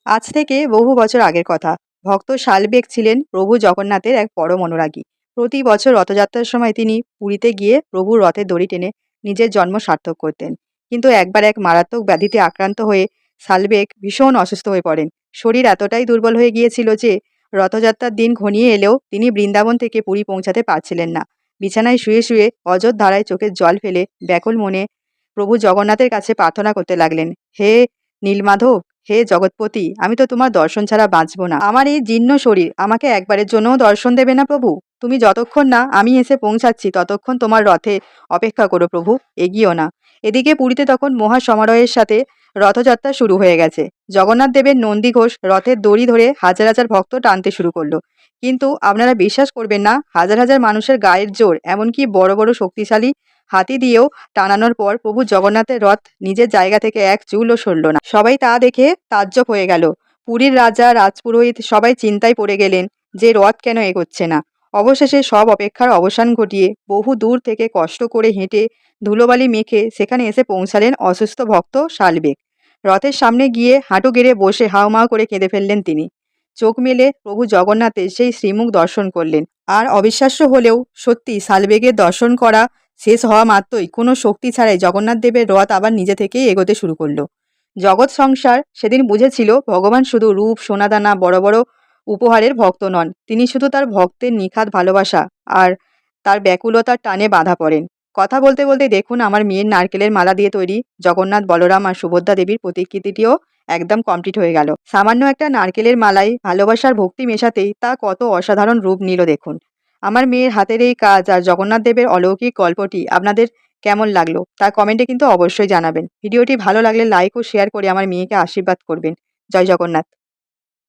আজ থেকে বহু বছর আগের কথা। ভক্ত শালবেগ ছিলেন প্রভু জগন্নাথের এক পরম অনুরাগী। প্রতি বছর রথযাত্রার সময় তিনি পুরীতে গিয়ে প্রভুর রথের দড়ি টেনে নিজের জন্ম সার্থক করতেন। কিন্তু একবার এক মারাত্মক ব্যাধিতে আক্রান্ত হয়ে শালবেগ ভীষণ অসুস্থ হয়ে পড়েন। শরীর এতটাই দুর্বল হয়ে গিয়েছিল যে রথযাত্রার দিন ঘনিয়ে এলেও তিনি বৃন্দাবন থেকে পুরী পৌঁছাতে পারছিলেন না। বিছানায় শুয়ে শুয়ে অঝোর ধারায় চোখের জল ফেলে ব্যাকুল মনে প্রভু জগন্নাথের কাছে প্রার্থনা করতে লাগলেন, হে নীলমাধব, হে জগৎপতি, আমি তো তোমার দর্শন ছাড়া বাঁচব না। আমার এই জীর্ণ শরীর, আমাকে একবারের জন্যও দর্শন দেবে না প্রভু? তুমি যতক্ষণ না আমি এসে পৌঁছাচ্ছি ততক্ষণ তোমার রথে অপেক্ষা করো প্রভু, এগিয়েও না। এদিকে পুরীতে তখন মহা সমারোহের সাথে রথযাত্রা শুরু হয়ে গেছে। জগন্নাথ দেবের নন্দীঘোষ রথের দড়ি ধরে হাজার হাজার ভক্ত টানতে শুরু করলো। কিন্তু আপনারা বিশ্বাস করবেন না, হাজার হাজার মানুষের গায়ের জোর, এমনকি বড় বড় শক্তিশালী হাতি দিয়েও টানানোর পর প্রভু জগন্নাথের রথ নিজের জায়গা থেকে এক চুলও সরল না। সবাই তা দেখে তাজ্জব হয়ে গেল। পুরীর রাজা, রাজপুরোহিত সবাই চিন্তায় পড়ে গেলেন যে রথ কেন এগোচ্ছে না। অবশেষে সব অপেক্ষার অবসান ঘটিয়ে বহু দূর থেকে কষ্ট করে হেঁটে ধুলোবালি মেখে সেখানে এসে পৌঁছালেন অসুস্থ ভক্ত শালবেগ। রথের সামনে গিয়ে হাঁটু গেড়ে বসে হাউমাউ করে কেঁদে ফেললেন তিনি। চোখ মেলে প্রভু জগন্নাথের সেই শ্রীমুখ দর্শন করলেন। আর অবিশ্বাস্য হলেও সত্যি, শালবেগের দর্শন করা শেষ হওয়া মাত্রই কোনো শক্তি ছাড়াই জগন্নাথ দেবের রথ আবার নিজে থেকেই এগোতে শুরু করলো। জগৎ সংসার সেদিন বুঝেছিল ভগবান শুধু রূপ, সোনাদানা, বড় বড় উপহারের ভক্ত নন, তিনি শুধু তার ভক্তের নিখাদ ভালোবাসা আর তার ব্যাকুলতার টানে বাঁধা পড়েন। কথা বলতে বলতে দেখুন, আমার মেয়ের নারকেলের মালা দিয়ে তৈরি জগন্নাথ, বলরাম আর সুভদ্রা দেবীর প্রতিকৃতিটিও একদম কমপ্লিট হয়ে গেল। সামান্য একটা নারকেলের মালাই ভালোবাসার ভক্তি মেশাতেই তা কত অসাধারণ রূপ নিল দেখুন। আমার মেয়ের হাতের এই কাজ আর জগন্নাথ দেবের অলৌকিক গল্পটি আপনাদের কেমন লাগলো তা কমেন্টে কিন্তু অবশ্যই জানাবেন। ভিডিওটি ভালো লাগলে লাইক ও শেয়ার করে আমার মেয়েকে আশীর্বাদ করবেন। জয় জগন্নাথ।